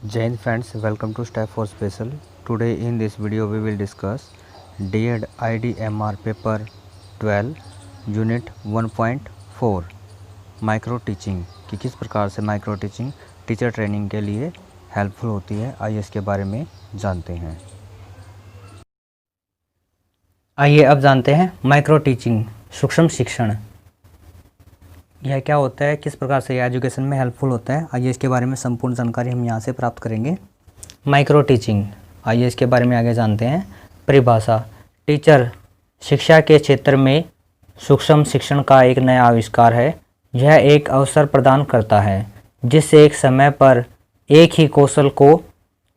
Jai Hind friends, welcome to Step 4 Special. Today in this video we will discuss DED IDMR paper 12 unit 1.4 micro teaching कि किस प्रकार से micro teaching teacher training के लिए helpful होती है। आइए इसके बारे में जानते हैं। आइए अब जानते हैं माइक्रो टीचिंग सूक्ष्म शिक्षण यह क्या होता है, किस प्रकार से यह एजुकेशन में हेल्पफुल होता है। आइए इसके बारे में संपूर्ण जानकारी हम यहाँ से प्राप्त करेंगे। माइक्रो टीचिंग, आइए इसके बारे में आगे जानते हैं। परिभाषा: टीचर शिक्षा के क्षेत्र में सूक्ष्म शिक्षण का एक नया आविष्कार है। यह एक अवसर प्रदान करता है जिससे एक समय पर एक ही कौशल को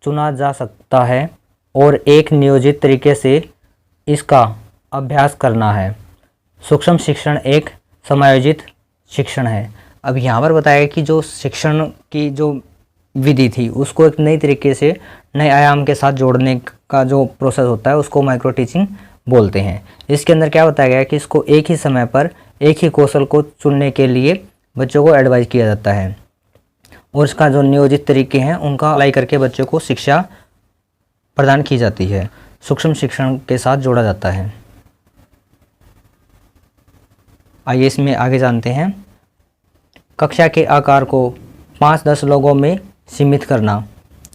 चुना जा सकता है और एक नियोजित तरीके से इसका अभ्यास करना है। सूक्ष्म शिक्षण एक समायोजित शिक्षण है। अब यहाँ पर बताया कि जो शिक्षण की जो विधि थी उसको एक नई तरीके से नए आयाम के साथ जोड़ने का जो प्रोसेस होता है उसको माइक्रो टीचिंग बोलते हैं। इसके अंदर क्या बताया गया है कि इसको एक ही समय पर एक ही कौशल को चुनने के लिए बच्चों को एडवाइस किया जाता है और इसका जो नियोजित तरीके हैं उनका अप्लाई करके बच्चों को शिक्षा प्रदान की जाती है, सूक्ष्म शिक्षण के साथ जोड़ा जाता है। आइए इसमें आगे जानते हैं। कक्षा के आकार को 5-10 लोगों में सीमित करना।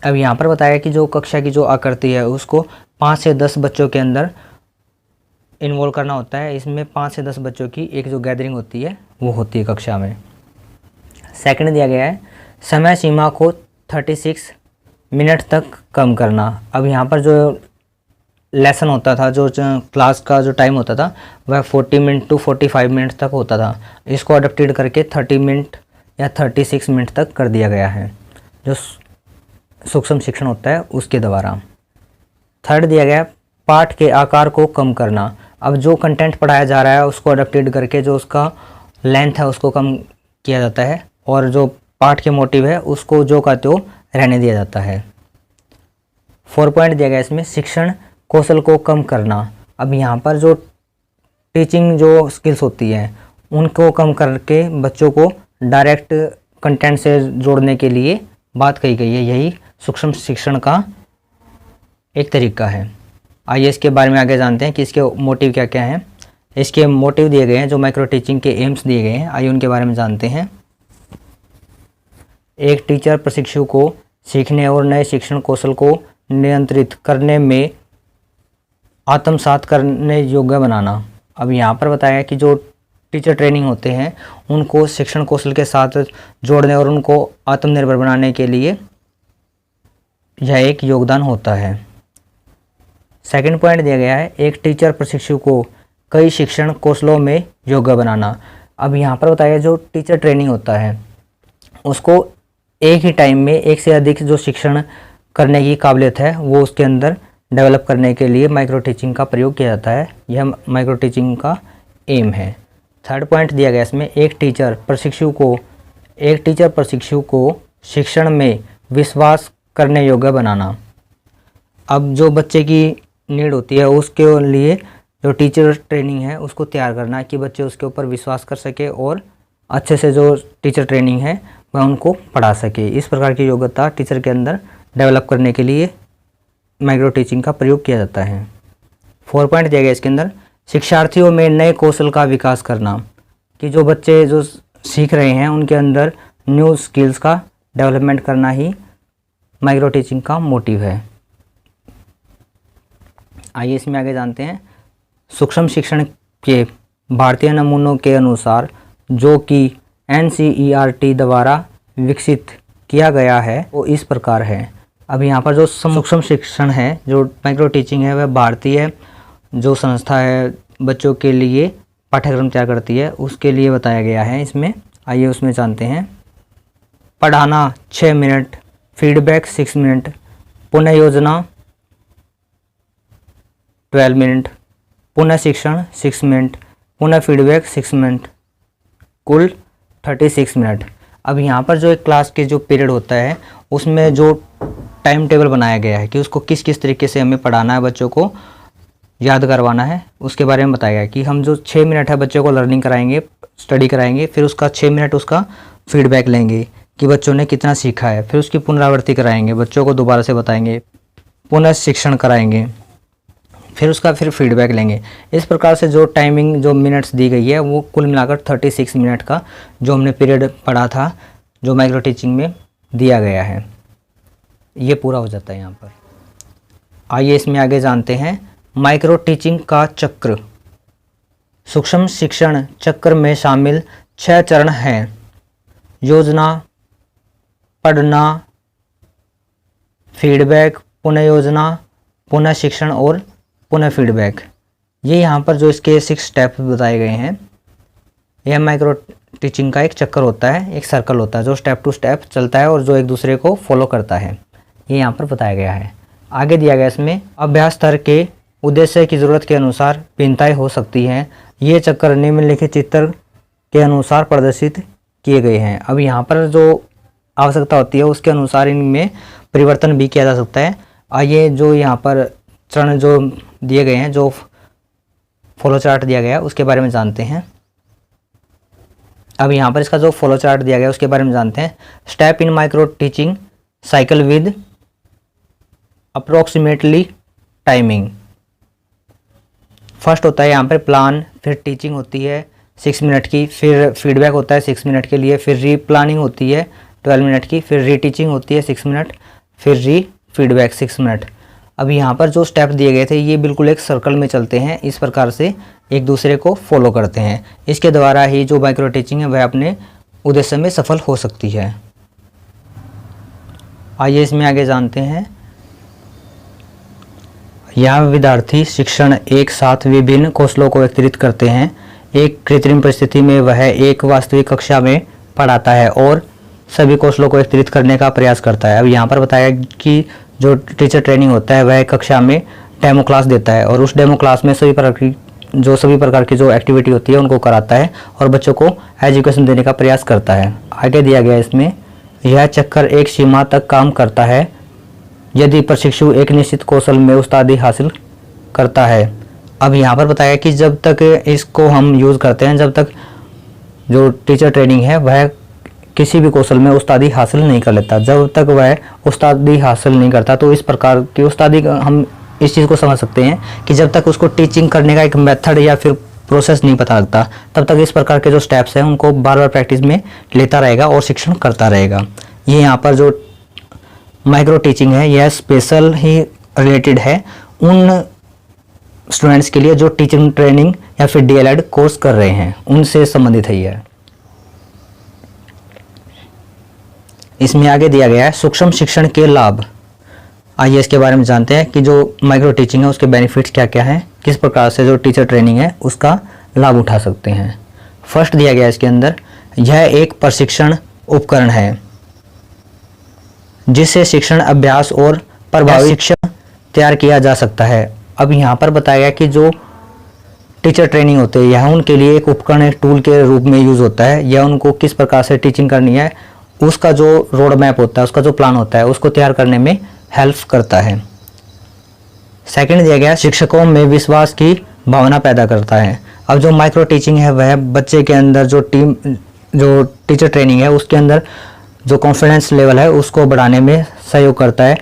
अब यहाँ पर बताया कि जो कक्षा की जो आकृति है उसको 5 से 10 बच्चों के अंदर इन्वॉल्व करना होता है। इसमें 5 से 10 बच्चों की एक जो गैदरिंग होती है वो होती है कक्षा में। सेकंड दिया गया है समय सीमा को 36 मिनट तक कम करना। अब यहाँ पर जो लेसन होता था, जो क्लास का जो टाइम होता था वह 40 मिनट टू 45 मिनट तक होता था। इसको अडॉप्टेड करके 30 मिनट या 36 मिनट तक कर दिया गया है जो सूक्ष्म शिक्षण होता है उसके द्वारा। थर्ड दिया गया पाठ के आकार को कम करना। अब जो कंटेंट पढ़ाया जा रहा है उसको अडॉप्टेड करके जो उसका लेंथ है उसको कम किया जाता है और जो पाठ के मोटिव है उसको जो का त्यो रहने दिया जाता है। 4 पॉइंट दिया गया इसमें शिक्षण कौशल को कम करना। अब यहाँ पर जो टीचिंग जो स्किल्स होती हैं उनको कम करके बच्चों को डायरेक्ट कंटेंट से जोड़ने के लिए बात कही गई है। यही सूक्ष्म शिक्षण का एक तरीका है। आइए इसके बारे में आगे जानते हैं कि इसके मोटिव क्या क्या हैं। इसके मोटिव दिए गए हैं, जो माइक्रो टीचिंग के एम्स दिए गए हैं। आइए उनके बारे में जानते हैं। एक टीचर प्रशिक्षु को सीखने और नए शिक्षण कौशल को नियंत्रित करने में आत्मसात करने योग्य बनाना। अब यहाँ पर बताया कि जो टीचर ट्रेनिंग होते हैं उनको शिक्षण कौशल के साथ जोड़ने और उनको आत्मनिर्भर बनाने के लिए यह एक योगदान होता है। सेकंड पॉइंट दिया गया है एक टीचर प्रशिक्षु को कई शिक्षण कौशलों में योग्य बनाना। अब यहाँ पर बताया जो टीचर ट्रेनिंग होता है उसको एक ही टाइम में एक से अधिक जो शिक्षण करने की काबिलियत है वो उसके अंदर डेवलप करने के लिए माइक्रो टीचिंग का प्रयोग किया जाता है। यह माइक्रो टीचिंग का एम है। थर्ड पॉइंट दिया गया इसमें एक टीचर प्रशिक्षु को शिक्षण में विश्वास करने योग्य बनाना। अब जो बच्चे की नीड होती है उसके लिए जो टीचर ट्रेनिंग है उसको तैयार करना कि बच्चे उसके ऊपर विश्वास कर सके और अच्छे से जो टीचर ट्रेनिंग है वह उनको पढ़ा सके। इस प्रकार की योग्यता टीचर के अंदर डेवलप करने के लिए माइक्रो टीचिंग का प्रयोग किया जाता है। 4 पॉइंट दिया गया इसके अंदर शिक्षार्थियों में नए कौशल का विकास करना कि जो बच्चे जो सीख रहे हैं उनके अंदर न्यू स्किल्स का डेवलपमेंट करना ही माइक्रो टीचिंग का मोटिव है। आइए इसमें आगे जानते हैं। सूक्ष्म शिक्षण के भारतीय नमूनों के अनुसार जो कि NCERT द्वारा विकसित किया गया है वो इस प्रकार है। अब यहाँ पर जो सूक्ष्म शिक्षण है, जो माइक्रो टीचिंग है, वह भारतीय जो संस्था है बच्चों के लिए पाठ्यक्रम तैयार करती है उसके लिए बताया गया है इसमें। आइए उसमें जानते हैं। पढ़ाना 6 मिनट, फीडबैक 6 मिनट, पुनः योजना 12 मिनट, पुनः शिक्षण 6 मिनट, पुनः फीडबैक 6 मिनट, कुल 36 मिनट। अब यहाँ पर जो एक क्लास के जो पीरियड होता है उसमें जो टाइम टेबल बनाया गया है कि उसको किस किस तरीके से हमें पढ़ाना है, बच्चों को याद करवाना है, उसके बारे में बताया गया कि हम जो 6 मिनट है बच्चों को लर्निंग कराएंगे, स्टडी कराएंगे, फिर उसका 6 मिनट उसका फीडबैक लेंगे कि बच्चों ने कितना सीखा है, फिर उसकी पुनरावृत्ति कराएंगे, बच्चों को दोबारा से बताएंगे, पुनः शिक्षण कराएंगे, फिर उसका फीडबैक लेंगे। इस प्रकार से जो टाइमिंग, जो मिनट्स दी गई है, वो कुल मिलाकर 36 मिनट का जो हमने पीरियड पढ़ा था, जो माइक्रो टीचिंग में दिया गया है, ये पूरा हो जाता है यहाँ पर। आइए इसमें आगे जानते हैं माइक्रो टीचिंग का चक्र। सूक्ष्म शिक्षण चक्र में शामिल 6 चरण हैं: योजना, पढ़ना, फीडबैक, पुनः योजना, पुनः शिक्षण और पुनः फीडबैक। ये यहाँ पर जो इसके 6 स्टेप बताए गए हैं, यह माइक्रो टीचिंग का एक चक्कर होता है, एक सर्कल होता है जो स्टेप टू स्टेप चलता है और जो एक दूसरे को फॉलो करता है। ये यहाँ पर बताया गया है। आगे दिया गया इसमें अभ्यास स्तर के उद्देश्य की ज़रूरत के अनुसार भिन्नताएं हो सकती हैं। ये चक्कर निम्नलिखित चित्र के अनुसार प्रदर्शित किए गए हैं। अब यहाँ पर जो आवश्यकता होती है उसके अनुसार इनमें परिवर्तन भी किया जा सकता है। आइए जो यहाँ पर चरण जो दिए गए हैं, जो फॉलो चार्ट दिया गया है, उसके बारे में जानते हैं। अब यहाँ पर इसका जो फॉलो चार्ट दिया गया है उसके बारे में जानते हैं। Step in micro teaching cycle with approximately timing. First होता है यहाँ पर प्लान, फिर टीचिंग होती है 6 मिनट की, फिर फीडबैक होता है 6 मिनट के लिए, फिर री प्लानिंग होती है 12 मिनट की, फिर री टीचिंग होती है 6 मिनट, फिर री फीडबैक 6 मिनट। अब यहाँ पर जो स्टेप दिए गए थे ये बिल्कुल एक सर्कल में चलते हैं, इस प्रकार से एक दूसरे को फॉलो करते हैं। इसके द्वारा ही जो माइक्रो टीचिंग है वह अपने उद्देश्य में सफल हो सकती है। आइए इसमें आगे जानते हैं। यहाँ विद्यार्थी शिक्षण एक साथ विभिन्न कौशलों को एकत्रित करते हैं। एक कृत्रिम परिस्थिति में वह एक वास्तविक कक्षा में पढ़ाता है और सभी कौशलों को एकत्रित करने का प्रयास करता है। अब यहाँ पर बताया कि जो टीचर ट्रेनिंग होता है वह कक्षा में डेमो क्लास देता है और उस डेमो क्लास में सभी प्रकार की जो एक्टिविटी होती है उनको कराता है और बच्चों को एजुकेशन देने का प्रयास करता है। आगे दिया गया इसमें, यह चक्कर एक सीमा तक काम करता है यदि प्रशिक्षु एक निश्चित कौशल में उस्तादी हासिल करता है। अब यहाँ पर बताया कि जब तक इसको हम यूज़ करते हैं, जब तक जो टीचर ट्रेनिंग है वह किसी भी कौशल में उस्तादी हासिल नहीं कर लेता, जब तक वह उस्तादी हासिल नहीं करता, तो इस प्रकार की उस्तादी हम इस चीज़ को समझ सकते हैं कि जब तक उसको टीचिंग करने का एक मेथड या फिर प्रोसेस नहीं पता लगता, तब तक इस प्रकार के जो स्टेप्स हैं उनको बार बार प्रैक्टिस में लेता रहेगा और शिक्षण करता रहेगा। ये यहाँ पर जो माइक्रो टीचिंग है यह स्पेशल ही रिलेटेड है उन स्टूडेंट्स के लिए जो टीचिंग ट्रेनिंग या फिर डीएलएड कोर्स कर रहे हैं, उनसे संबंधित है यह। इसमें आगे दिया गया है सूक्ष्म शिक्षण के लाभ। आइए इसके बारे में जानते हैं कि जो माइक्रो टीचिंग है उसके बेनिफिट्स क्या क्या हैं, किस प्रकार से जो टीचर ट्रेनिंग है उसका लाभ उठा सकते हैं। फर्स्ट दिया गया इसके अंदर, यह एक प्रशिक्षण उपकरण है जिससे शिक्षण अभ्यास और प्रभावी शिक्षण तैयार किया जा सकता है। अब यहाँ पर बताया गया कि जो टीचर ट्रेनिंग होते हैं यह उनके लिए एक उपकरण, एक टूल के रूप में यूज़ होता है। यह उनको किस प्रकार से टीचिंग करनी है उसका जो रोड मैप होता है, उसका जो प्लान होता है, उसको तैयार करने में हेल्प करता है। सेकंड दिया गया, शिक्षकों में विश्वास की भावना पैदा करता है। अब जो माइक्रो टीचिंग है वह बच्चे के अंदर जो टीचर ट्रेनिंग है उसके अंदर जो कॉन्फिडेंस लेवल है उसको बढ़ाने में सहयोग करता है।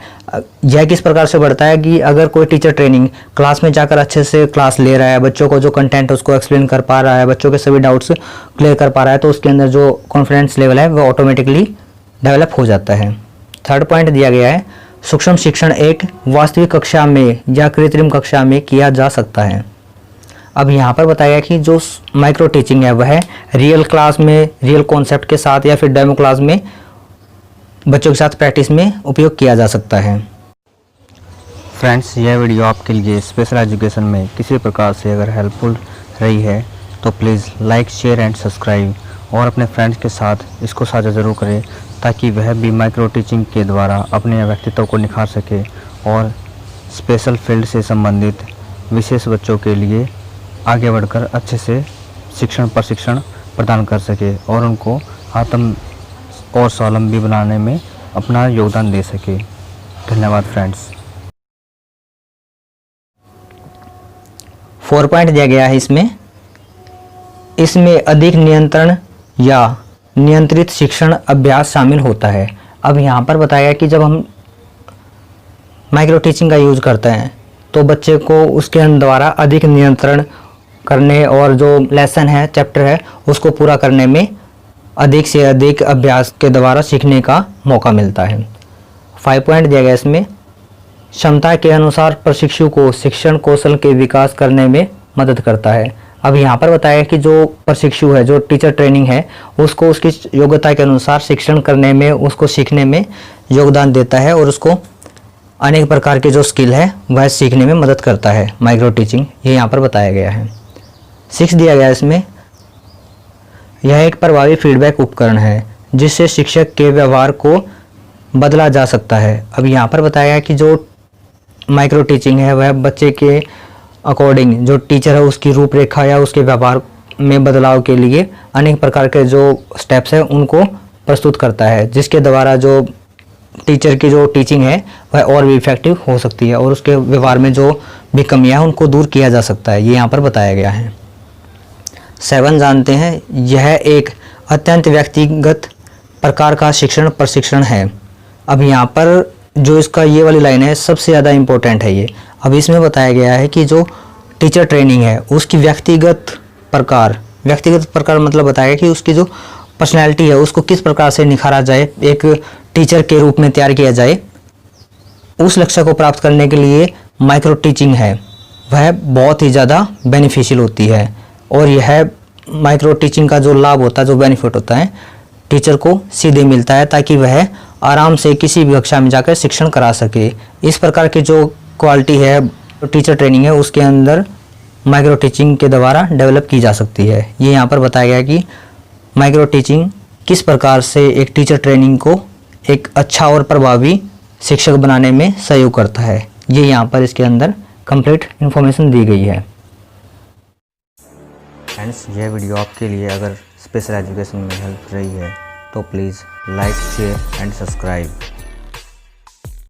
यह किस प्रकार से बढ़ता है कि अगर कोई टीचर ट्रेनिंग क्लास में जाकर अच्छे से क्लास ले रहा है, बच्चों को जो कंटेंट है उसको एक्सप्लेन कर पा रहा है, बच्चों के सभी डाउट्स क्लियर कर पा रहा है, तो उसके अंदर जो कॉन्फिडेंस लेवल है वो ऑटोमेटिकली डेवलप हो जाता है। थर्ड पॉइंट दिया गया है, सूक्ष्म शिक्षण एक वास्तविक कक्षा में या कृत्रिम कक्षा में किया जा सकता है। अब यहाँ पर बताया कि जो माइक्रो टीचिंग है वह रियल क्लास में, रियल कॉन्सेप्ट के साथ या फिर डेमो क्लास में बच्चों के साथ प्रैक्टिस में उपयोग किया जा सकता है। फ्रेंड्स, यह वीडियो आपके लिए स्पेशल एजुकेशन में किसी प्रकार से अगर हेल्पफुल रही है तो please like, share and subscribe और अपने फ्रेंड्स के साथ इसको साझा ज़रूर करें ताकि वह भी माइक्रो टीचिंग के द्वारा अपने व्यक्तित्व को निखार सके और स्पेशल फील्ड से संबंधित विशेष बच्चों के लिए आगे बढ़कर अच्छे से प्रशिक्षण प्रदान कर सके और उनको आत्म और स्वावलंबी बनाने में अपना योगदान दे सके। धन्यवाद फ्रेंड्स। 4 पॉइंट दिया गया है इसमें अधिक नियंत्रण या नियंत्रित शिक्षण अभ्यास शामिल होता है। अब यहाँ पर बताया कि जब हम माइक्रो टीचिंग का यूज़ करते हैं तो बच्चे को उसके द्वारा अधिक नियंत्रण करने और जो लेसन है, चैप्टर है, उसको पूरा करने में अधिक से अधिक अभ्यास के द्वारा सीखने का मौका मिलता है। 5 पॉइंट दिया गया इसमें, क्षमता के अनुसार प्रशिक्षु को शिक्षण कौशल के विकास करने में मदद करता है। अब यहाँ पर बताया कि जो प्रशिक्षु है, जो टीचर ट्रेनिंग है, उसको उसकी योग्यता के अनुसार शिक्षण करने में, उसको सीखने में योगदान देता है और उसको अनेक प्रकार के जो स्किल है वह सीखने में मदद करता है। माइक्रो टीचिंग ये यहाँ पर बताया गया है। 6 दिया गया इसमें, यह एक प्रभावी फीडबैक उपकरण है जिससे शिक्षक के व्यवहार को बदला जा सकता है। अब यहाँ पर बताया कि जो माइक्रो टीचिंग है वह बच्चे के अकॉर्डिंग, जो टीचर है उसकी रूपरेखा या उसके व्यवहार में बदलाव के लिए अनेक प्रकार के जो स्टेप्स है उनको प्रस्तुत करता है, जिसके द्वारा जो टीचर की जो टीचिंग है वह और भी इफेक्टिव हो सकती है और उसके व्यवहार में जो भी कमियां हैं उनको दूर किया जा सकता है। ये यहाँ पर बताया गया है। 7 जानते हैं, यह एक अत्यंत व्यक्तिगत प्रकार का शिक्षण प्रशिक्षण है। अब यहाँ पर जो इसका ये वाली लाइन है सबसे ज़्यादा इम्पोर्टेंट है ये। अब इसमें बताया गया है कि जो टीचर ट्रेनिंग है उसकी व्यक्तिगत प्रकार मतलब बताया गया कि उसकी जो पर्सनैलिटी है उसको किस प्रकार से निखारा जाए, एक टीचर के रूप में तैयार किया जाए। उस लक्ष्य को प्राप्त करने के लिए माइक्रो टीचिंग है वह बहुत ही ज़्यादा बेनिफिशियल होती है और यह माइक्रो टीचिंग का जो लाभ होता है, जो बेनिफिट होता है, टीचर को सीधे मिलता है ताकि वह आराम से किसी भी कक्षा में जाकर शिक्षण करा सके। इस प्रकार की जो क्वालिटी है टीचर ट्रेनिंग है उसके अंदर माइक्रो टीचिंग के द्वारा डेवलप की जा सकती है। ये यहाँ पर बताया गया कि माइक्रो टीचिंग किस प्रकार से एक टीचर ट्रेनिंग को एक अच्छा और प्रभावी शिक्षक बनाने में सहयोग करता है। ये यहाँ पर इसके अंदर कंप्लीट इन्फॉर्मेशन दी गई है। फ्रेंड्स, यह वीडियो आपके लिए अगर स्पेशल एजुकेशन में हेल्प रही है तो please like, share and subscribe.